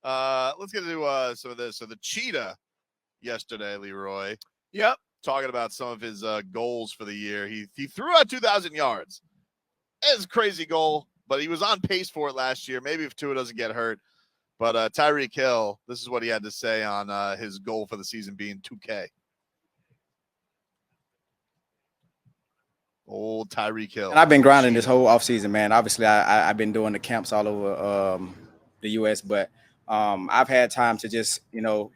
Let's get into some of this. So the cheetah yesterday, Leroy. Yep. Talking about some of his goals for the year. He threw out 2,000 yards. It's a crazy goal, but he was on pace for it last year. Maybe if Tua doesn't get hurt. But Tyreek Hill, this is what he had to say on his goal for the season being 2K. Old Tyreek Hill. And I've been grinding this whole offseason, man. Obviously, I've been doing the camps all over the U.S., but I've had time to just,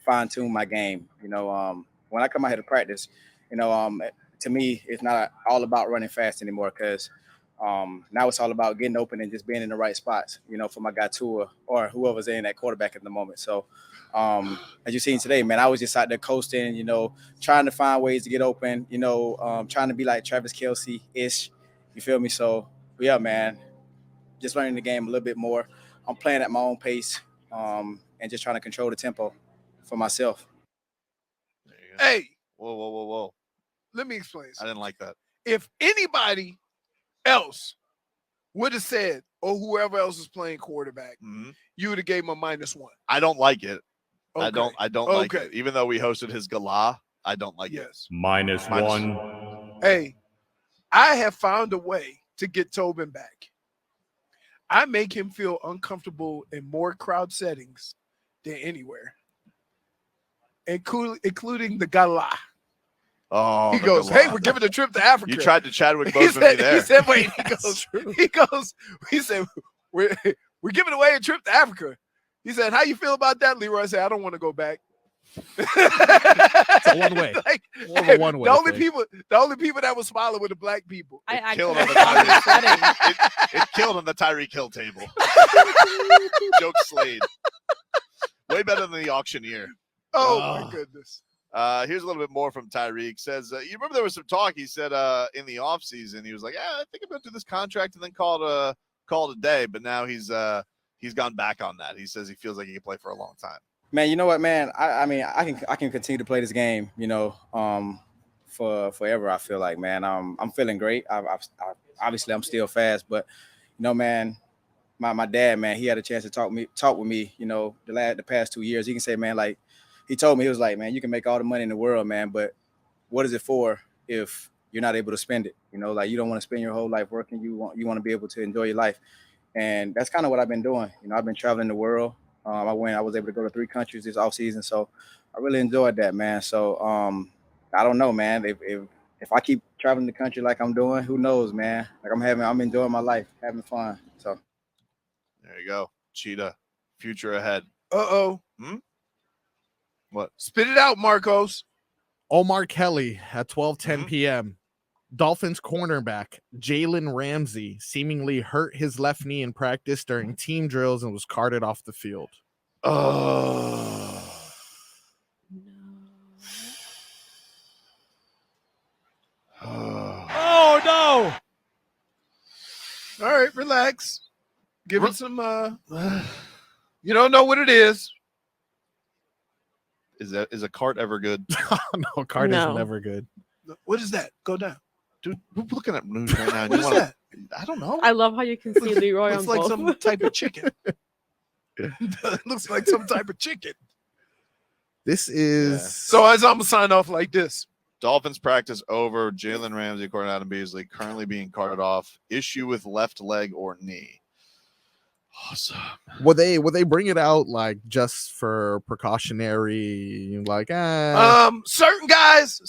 fine-tune my game. When I come out here to practice, to me, it's not all about running fast anymore because now it's all about getting open and just being in the right spots, for my guy Tua or whoever's in that quarterback at the moment. So as you've seen today, man, I was just out there coasting, trying to find ways to get open, trying to be like Travis Kelce-ish. You feel me? So, yeah, man, just learning the game a little bit more. I'm playing at my own pace and just trying to control the tempo for myself. Hey. Whoa. Let me explain something. I didn't like that. If anybody else would have said, or whoever else is playing quarterback, you would have gave him a -1. I don't like it. Okay. I don't like it. Even though we hosted his gala, I don't like it. -1. Hey, I have found a way to get Tobin back. I make him feel uncomfortable in more crowd settings than anywhere, including the gala. Oh, he goes, "Hey, we're giving a trip to Africa." You tried to Chadwick Boseman me there. He said, "Wait." He said, "We're giving away a trip to Africa." He said, "How you feel about that, Leroy?" I said, "I don't want to go back." It's a one way. One way. The only people that were smiling were the black people. It killed on the Tyreek Hill table. Joke slayed. Way better than the auctioneer. Oh my goodness. Here's a little bit more from Tyreek. Says, you remember there was some talk. He said in the offseason, he was like, I think I'm going to do this contract and then call it a day. But now he's gone back on that. He says he feels like he can play for a long time. Man, you know what, man? I mean, I can continue to play this game, for forever. I feel like, man, I'm feeling great. Obviously I'm still fast, but man, my dad, man, he had a chance to talk with me, the past 2 years. He can say, man, like he told me, he was like, man, you can make all the money in the world, man, but what is it for if you're not able to spend it? Like you don't want to spend your whole life working. You want to be able to enjoy your life, and that's kind of what I've been doing. I've been traveling the world. I was able to go to 3 countries this off season, so I really enjoyed that, man. So I don't know, man. If I keep traveling the country like I'm doing, who knows, man? Like I'm enjoying my life, having fun. So there you go, Cheetah. Future ahead. What? Spit it out, Marcos. Omar Kelly at 12:10 p.m. Dolphins cornerback Jalen Ramsey seemingly hurt his left knee in practice during team drills and was carted off the field. Oh no! All right, relax. Give it some. You don't know what it is. Is a cart ever good? No, cart is never good. What is that? Go down. Dude, we're looking at news right now. What is that? I don't know. I love how you can see Leroy on It's like both. some type of chicken. It looks like some type of chicken. This is... Yeah. So as I'm going to sign off like this. Dolphins practice over. Jalen Ramsey, according to Adam Beasley, currently being carted off. Issue with left leg or knee. Awesome. Will they bring it out like just for precautionary, like certain guys,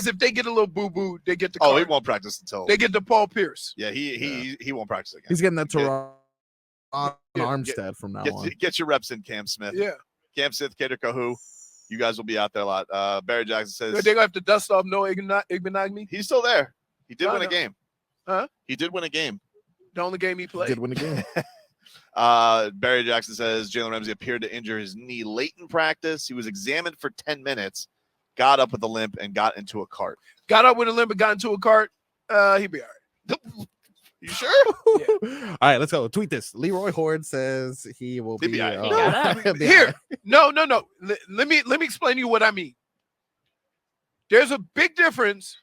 if they get a little boo-boo, they get the card. He won't practice until they get the Paul Pierce. Yeah, he won't practice again. He's getting that to Armstead from now on. Get your reps in, Cam Smith. Yeah. Cam Smith, Kader Kahu. You guys will be out there a lot. Barry Jackson says they're gonna have to dust off Noah Igbenogany. He's still there. He did win a game. Huh? He did win a game. The only game he played. Did win a game. Barry Jackson says Jalen Ramsey appeared to injure his knee late in practice. He was examined for 10 minutes, got up with a limp, and got into a cart. Got up with a limp and got into a cart. He'd be all right. You sure? Yeah. All right, let's go. Tweet this. Leroy Horde says he will be. Here. No. Let me explain to you what I mean. There's a big difference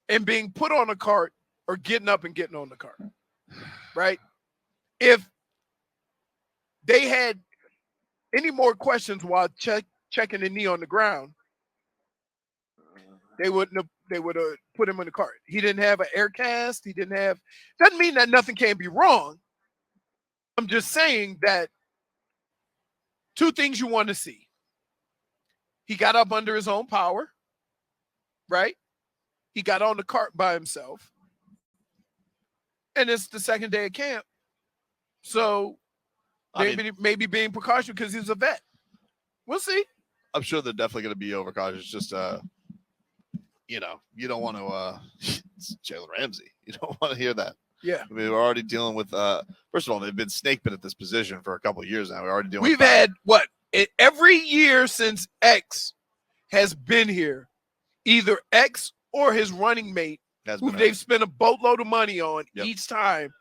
in being put on a cart or getting up and getting on the cart. Right? If they had any more questions while checking the knee on the ground, they would have put him in the cart. He didn't have an air cast. He didn't have. Doesn't mean that nothing can be wrong. I'm just saying that two things you want to see. He got up under his own power, right? He got on the cart by himself. And it's the second day of camp. So maybe being precautionary because he's a vet. We'll see. I'm sure they're definitely going to be overcautious. Just, you don't want to it's Jalen Ramsey. You don't want to hear that. Yeah. I mean, we're already dealing with, first of all, they've been snake bit at this position for a couple of years now. We're already dealing We've with had every year since X has been here, either X or his running mate, who they've spent a boatload of money on each time,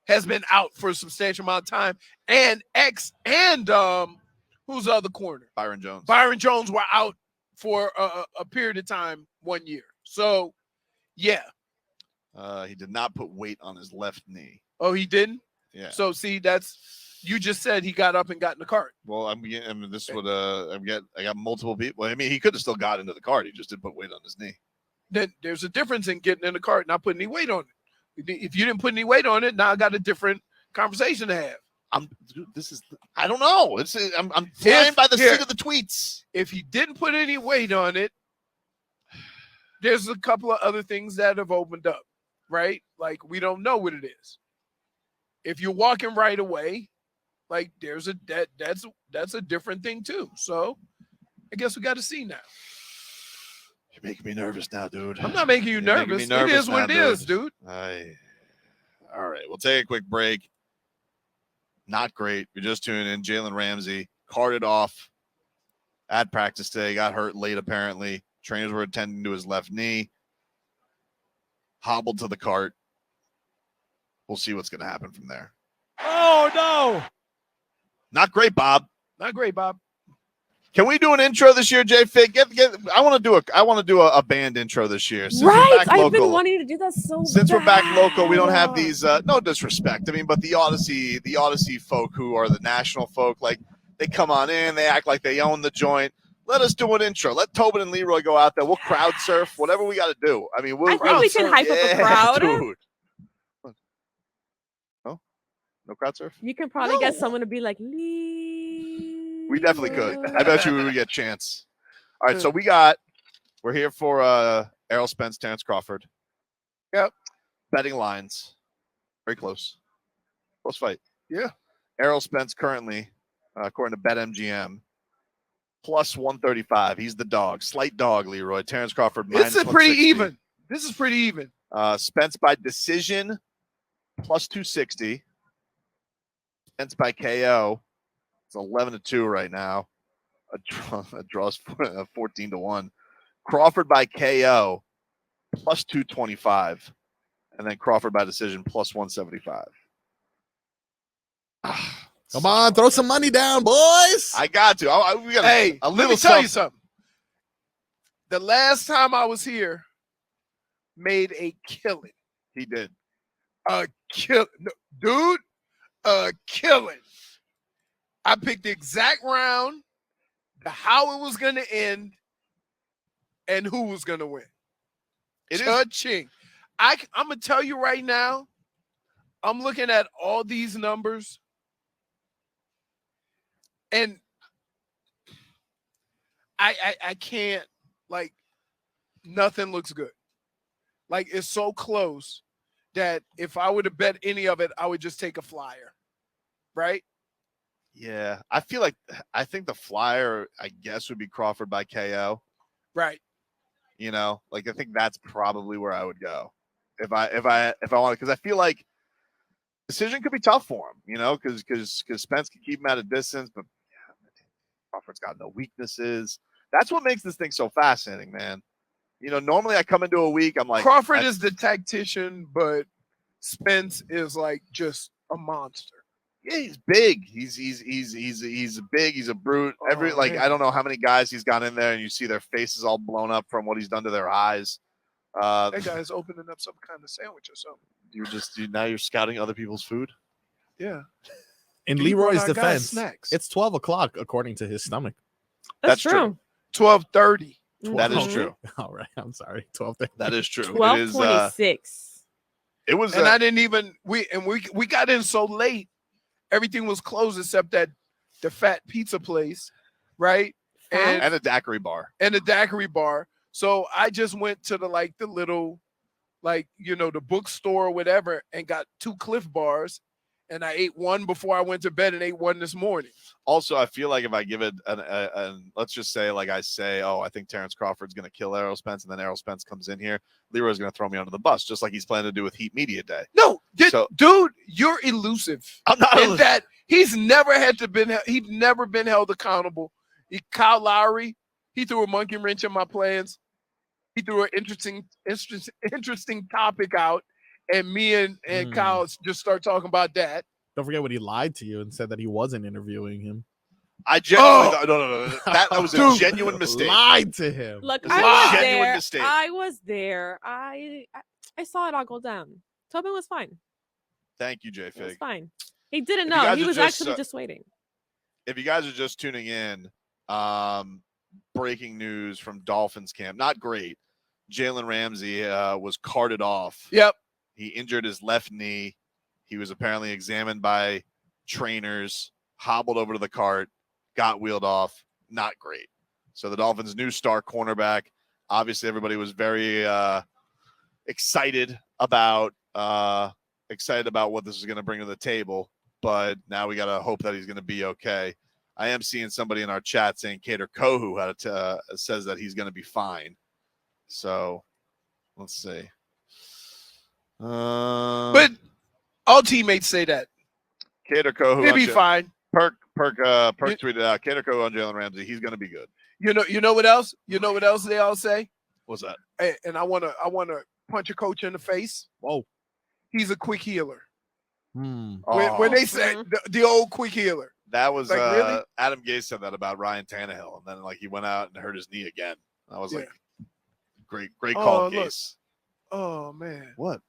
has been out for a substantial amount of time. And X and who's the other corner? Byron Jones. Byron Jones were out for a period of time 1 year. So, yeah. He did not put weight on his left knee. Oh, he didn't? Yeah. So, see, you just said he got up and got in the cart. Well, I got multiple people. I mean, he could have still got into the cart. He just didn't put weight on his knee. Then there's a difference in getting in the cart and not putting any weight on it. If you didn't put any weight on it, now I got a different conversation to have. I don't know. I'm flying by the seat of the tweets. If he didn't put any weight on it, there's a couple of other things that have opened up, right? Like, we don't know what it is. If you're walking right away, like, there's that's a different thing too. So I guess we got to see now. You're making me nervous now, dude. I'm not making you nervous. It is what it is, dude. All right, we'll take a quick break. Not great. You're just tuning in. Jalen Ramsey carted off at practice today. Got hurt late, apparently. Trainers were attending to his left knee. Hobbled to the cart. We'll see what's going to happen from there. Oh, no. Not great, Bob. Not great, Bob. Can we do an intro this year, Jay Fig? I want to do a band intro this year. Since right, I've been wanting to do that Since we're back local, we don't have these. No disrespect, I mean, but the Odyssey folk who are the national folk, like, they come on in, they act like they own the joint. Let us do an intro. Let Tobin and Leroy go out there. We'll crowd surf, whatever we got to do. I mean, I think we can hype up a crowd. Dude. No crowd surf? You can probably get someone to be like, we definitely could. I bet you we would get a chance. All right, so we're here for Errol Spence, Terrence Crawford. Yep. Betting lines. Very close. Close fight. Yeah. Errol Spence currently, according to BetMGM, plus 135. He's the dog. Slight dog, Leroy. Terrence Crawford, minus This is pretty 160. even. This is pretty even. Spence by decision, plus 260. Spence by KO. It's 11-2 right now. A draw's 14-1. Crawford by KO, plus 225. And then Crawford by decision, plus 175. Come on, throw some money down, boys. I got to. We got a little. Let me tell you something. The last time I was here, made a killing. He did. A killing. Dude, a killing. I picked the exact round, how it was going to end, and who was going to win. Touching. I'm going to tell you right now, I'm looking at all these numbers, and I can't, like, nothing looks good. Like, it's so close that if I would have bet any of it, I would just take a flyer, right? Yeah, I think the flyer, I guess, would be Crawford by KO. Right. You know, like, I think that's probably where I would go if I want to, because I feel like decision could be tough for him, you know, because Spence can keep him at a distance, but Crawford's got no weaknesses. That's what makes this thing so fascinating, man. You know, normally I come into a week, I'm like, Crawford is the tactician, but Spence is like just a monster. Yeah, he's big. He's big. He's a brute. I don't know how many guys he's got in there, and you see their faces all blown up from what he's done to their eyes. That guy's opening up some kind of sandwich or something. Now you're scouting other people's food. Yeah. In He brought Leroy's our guys defense, snacks. it's 12 o'clock according to his stomach. That's true. true. 12:30. That is Mhm. true. All right, I'm sorry. 12. That is true. It is. 12:26. It was. And I didn't even we got in so late, everything was closed except that the fat pizza place, right? and a daiquiri bar. And the daiquiri bar. So I just went to the little, the bookstore or whatever, and got 2 Cliff bars, and I ate one before I went to bed and ate one this morning. Also, I feel like if I give it an let's just say, like I say, oh, I think Terrence Crawford's going to kill Errol Spence, and then Errol Spence comes in here, Leroy's going to throw me under the bus, just like he's planning to do with Heat Media Day. No, So- dude, you're elusive. I'm not. In that he's never been held accountable. Kyle Lowry, he threw a monkey wrench in my plans. He threw an interesting topic out, and me and Kyle just start talking about that. Don't forget when he lied to you and said that he wasn't interviewing him. I genuinely no. That was a Dude. genuine mistake. Lied to him. Look, It's a I was genuine there. mistake. I was there. I saw it all go down. Tobin was fine. Thank you, J It was Fig. fine. He didn't If you know. guys He are was just, actually just waiting. If you guys are just tuning in, breaking news from Dolphins camp. Not great. Jalen Ramsey was carted off. Yep. He injured his left knee. He was apparently examined by trainers, hobbled over to the cart, got wheeled off. Not great. So the Dolphins' new star cornerback. Obviously, everybody was very excited about what this is going to bring to the table. But now we got to hope that he's going to be okay. I am seeing somebody in our chat saying Kader Kohu says that he's going to be fine. So let's see. But all teammates say that. Kader Kohu. He'll be fine. Perk tweeted out Kader Kohu on Jalen Ramsey. He's going to be good. You know what else? You know what else they all say? What's that? Hey, and I wanna punch a coach in the face. Whoa. He's a quick healer. Hmm. When they say the old quick healer. That was Like, really? Adam Gase said that about Ryan Tannehill, and then he went out and hurt his knee again. I was like, great call, Oh, look. Gase. Oh man. What?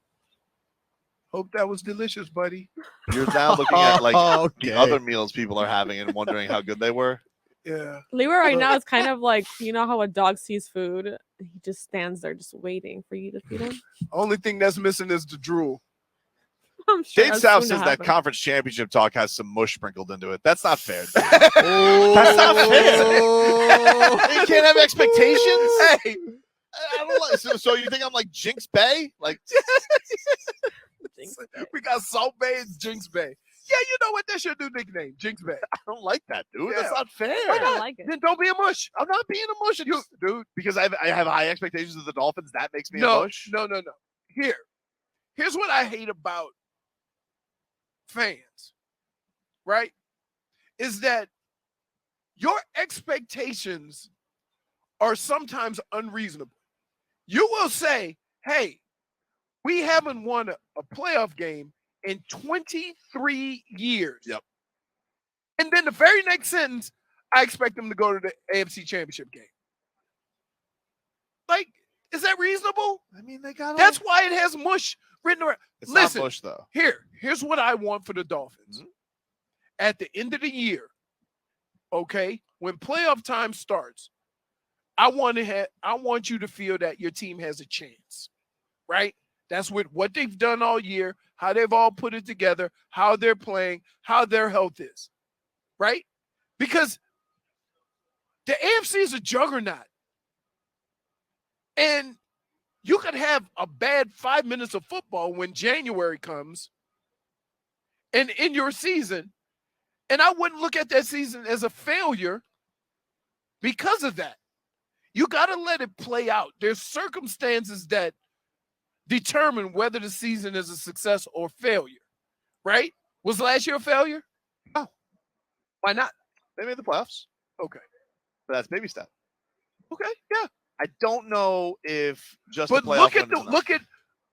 Hope that was delicious, buddy. You're now looking at Okay. the other meals people are having and wondering how good they were. Yeah. Leroy right now is kind of like, you know how a dog sees food? He just stands there just waiting for you to feed him. Only thing that's missing is the drool. I'm sure Dave that's South soon to says that happen. conference championship talk has some mush sprinkled into it. That's not fair. Dude. That's not fair. You can't have expectations. Hey, I don't like. So you think I'm like Jinx Bay? Like we got Salt Bay and Jinx Bay. Yeah, you know what? That's your new nickname, Jinx Bay. I don't like that, dude. Yeah. That's not fair. I don't like it. Then don't be a mush. I'm not being a mush, dude. Because I have high expectations of the Dolphins. That makes me a No. mush. Here's what I hate about fans, right? Is that your expectations are sometimes unreasonable. You will say, hey, we haven't won a playoff game in 23 years. Yep. And then the very next sentence, I expect them to go to the AFC Championship game. Like, is that reasonable? I mean, they got. That's why it has mush written around. It's Listen, not mush though. Here's what I want for the Dolphins. At the end of the year, okay, when playoff time starts, I want you to feel that your team has a chance, right? That's what they've done all year, how they've all put it together, how they're playing, how their health is, right? Because the AFC is a juggernaut. And you could have a bad 5 minutes of football when January comes and in your season, and I wouldn't look at that season as a failure because of that. You got to let it play out. There's circumstances that determine whether the season is a success or failure, right? Was last year a failure? No. Why not? They made the playoffs. Okay. But that's baby step. Okay, yeah. I don't know if just But the playoff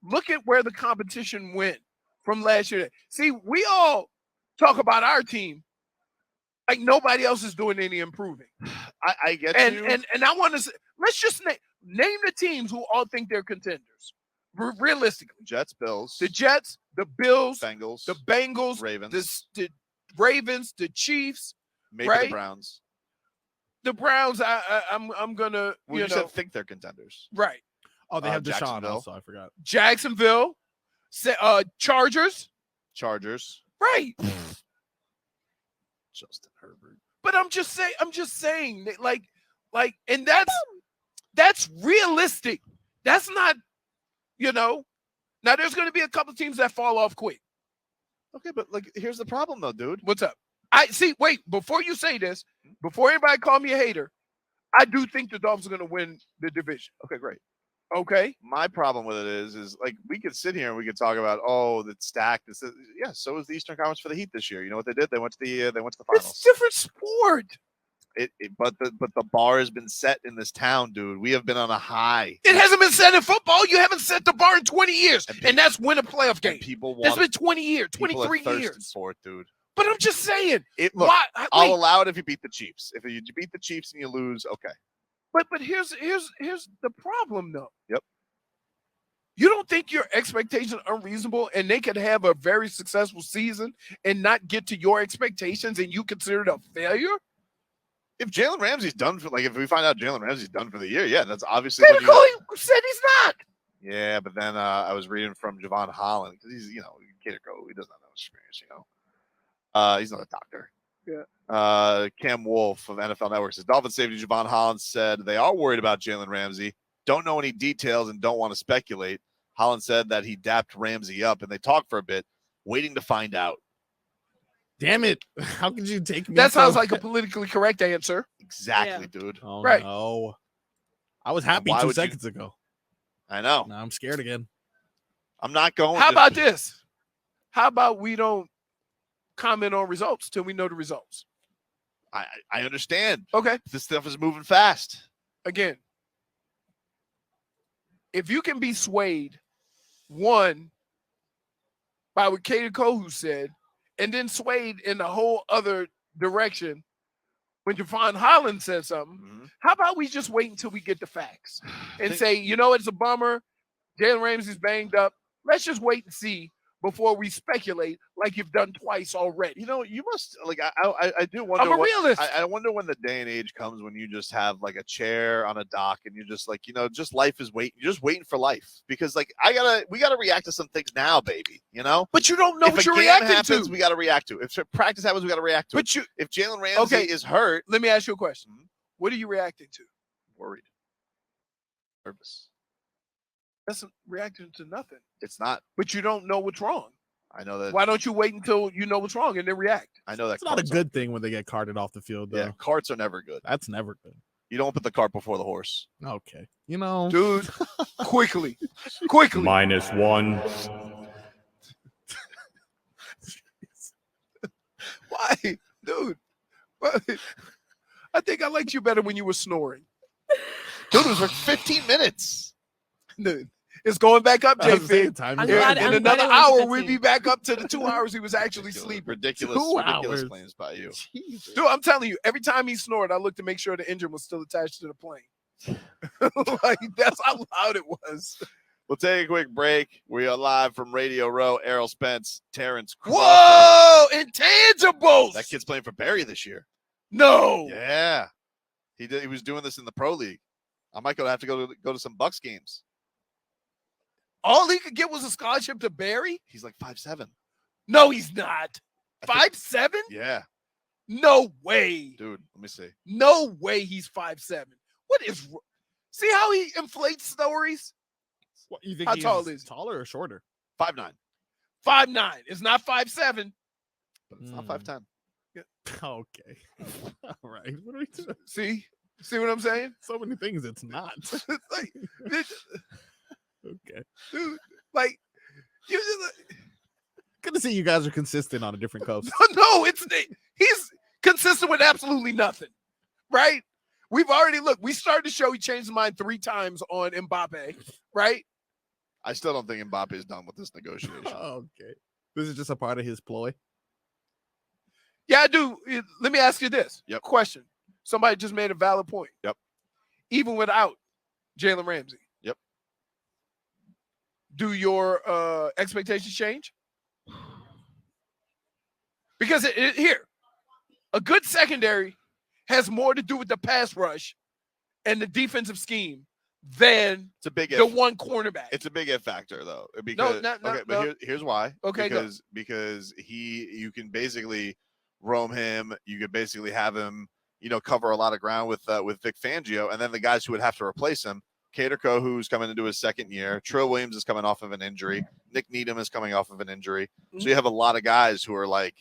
look at where the competition went from last year. See, we all talk about our team like nobody else is doing any improving. I get you. And I want to say, let's just name the teams who all think they're contenders. Realistically, Jets, Bills, the Jets, the Bills, Bengals, the Bengals, Ravens. the Ravens, the Chiefs, Maybe right? the Browns. The Browns. I'm gonna. Well, you said think they're contenders. Right. Oh, they have Deshaun Jacksonville. also. I forgot. Jacksonville, Chargers. Chargers. Right. Justin Herbert. But I'm just saying that, like, and that's realistic. That's not, Now there's going to be a couple teams that fall off quick. Okay, but like, here's the problem though, dude. What's up? Wait, before you say this, before anybody call me a hater, I do think the Dolphins are going to win the division. Okay, great. Okay. My problem with it is like we could sit here and we could talk about that's stacked. So is the Eastern Conference for the Heat this year. You know what they did? They went to the finals. It's a different sport. But the bar has been set in this town, dude. We have been on a high. It hasn't been set in football. You haven't set the bar in 20 years, and that's win a playoff game. People want. That's been 20 years, people 23 are thirsty years. for it, dude. But I'm just saying. Look, I'll allow it if you beat the Chiefs. If you beat the Chiefs and you lose, okay. But here's the problem though. Yep. You don't think your expectations are unreasonable and they could have a very successful season and not get to your expectations and you consider it a failure? If Jalen Ramsey's done if we find out Jalen Ramsey's done for the year, yeah, that's obviously. He said he's not. Yeah, but then I was reading from Javon Holland because he's, kid go, he doesn't have that much experience, he's not a doctor. Yeah. Cam Wolf of NFL Network says Dolphin safety Javon Holland said they are worried about Jalen Ramsey. Don't know any details and don't want to speculate. Holland said that he dapped Ramsey up and they talked for a bit, waiting to find out. Damn it. How could you take me? That sounds like a politically correct answer. Exactly, dude. Oh, right. No. I was happy 2 seconds ago. I know. Now I'm scared again. I'm not going. How about this? How about we don't comment on results till we know the results? I understand. Okay. This stuff is moving fast. Again, if you can be swayed, one, by what Katie Kohu said, and then swayed in the whole other direction when Javon Holland said something, how about we just wait until we get the facts and say, it's a bummer. Jalen Ramsey's banged up. Let's just wait and see before we speculate like you've done twice already. You must I do wonder. I'm a realist. I wonder when the day and age comes when you just have like a chair on a dock and you're just just life is waiting. You're just waiting for life because we gotta react to some things now, baby. But you don't know what you're reacting to. We gotta react to. If practice happens, we gotta react to. But if Jalen Ramsey is hurt, let me ask you a question. What are you reacting to? Worried, nervous. That's reacting to nothing. It's not. But you don't know what's wrong. I know that. Why don't you wait until you know what's wrong and then react? I know that. It's not a good thing when they get carted off the field, though. Yeah, carts are never good. That's never good. You don't put the cart before the horse. Okay. Dude, quickly. -1. Why? Dude. I think I liked you better when you were snoring. Dude, it was for 15 minutes. Dude, it's going back up, JP. In another hour, we'll be back up to the 2 hours he was actually sleeping. Ridiculous claims by you. Jesus. Dude, I'm telling you, every time he snored, I looked to make sure the engine was still attached to the plane. That's how loud it was. We'll take a quick break. We are live from Radio Row. Errol Spence, Terrence Crawford. Whoa! Intangibles! That kid's playing for Barry this year. No. Yeah. He was doing this in the Pro League. I might have to go to some Bucks games. All he could get was a scholarship to Barry? He's like 5'7". No, he's not. 5'7"? Yeah. No way. Dude, let me see. No way he's 5'7". What is... See how he inflates stories? What, you think how he's tall is he? Taller or shorter? 5'9". 5'9". It's not 5'7". But it's not 5'10". Yeah. Okay. All right. What are we doing? See what I'm saying? So many things it's not. Like, okay. Dude, like, you just... Good to see you guys are consistent on a different coast. No, he's consistent with absolutely nothing, right? We've already we started the show. He changed his mind 3 times on Mbappe, right? I still don't think Mbappe is done with this negotiation. Okay. This is just a part of his ploy. Yeah, I do. Let me ask you this question. Somebody just made a valid point. Yep. Even without Jalen Ramsey. Yep. Do your expectations change? Because here, a good secondary has more to do with the pass rush and the defensive scheme than It's a big the if. one cornerback. It's a big if factor though. Because, okay, but here's why. Okay, because you can basically roam him. You could basically have him, cover a lot of ground with Vic Fangio, and then the guys who would have to replace him. Caterco, who's coming into his second year. Trill Williams is coming off of an injury. Nick Needham is coming off of an injury. So you have a lot of guys who are like,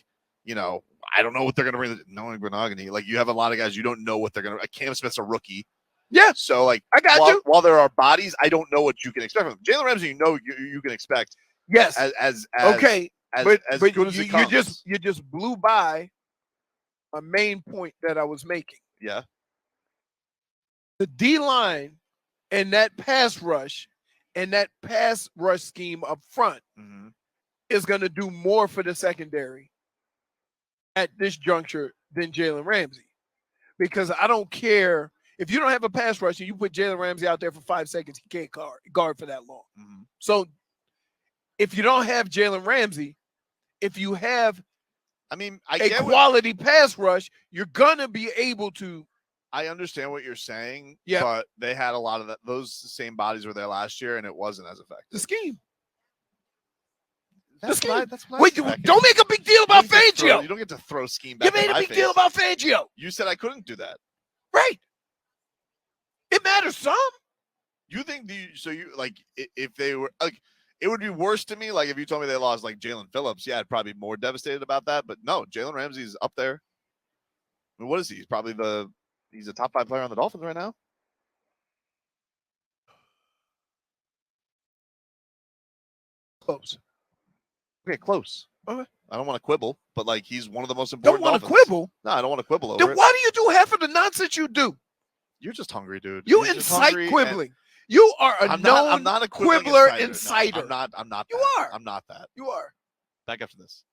I don't know what they're going to bring. Knowing Granogany, like you have a lot of guys you don't know what they're going to. Cam Smith's a rookie. Yeah. So like, I got you. While there are bodies, I don't know what you can expect from them. Jalen Ramsey, you can expect. Yes. As okay. But good as you just blew by a main point that I was making. Yeah. The D line and that pass rush scheme up front is going to do more for the secondary at this juncture than Jalen Ramsey. Because I don't care if you don't have a pass rush and you put Jalen Ramsey out there for 5 seconds, he can't guard for that long. So if you don't have Jalen Ramsey, if you have quality pass rush, you're going to be able to. I understand what you're saying, yeah. But they had a lot of those same bodies were there last year, and it wasn't as effective. The scheme. That's Wait, don't make a big deal about Fangio. You don't get to throw scheme back. You made a big deal about Fangio. You said I couldn't do that. Right. It matters some. You think if they were like, it would be worse to me. Like if you told me they lost like Jalen Phillips, yeah, I'd probably be more devastated about that. But no, Jalen Ramsey's up there. I mean, what is he? He's probably he's a top 5 player on the Dolphins right now. Close. Okay, close. Okay. I don't want to quibble, but like he's one of the most important. Don't want to quibble? No, I don't want to quibble over then it. Why do you do half of the nonsense you do? You're just hungry, dude. You incite quibbling. You are I'm not a quibbler insider. No, I'm not. You are. I'm not that. You are. Back after this.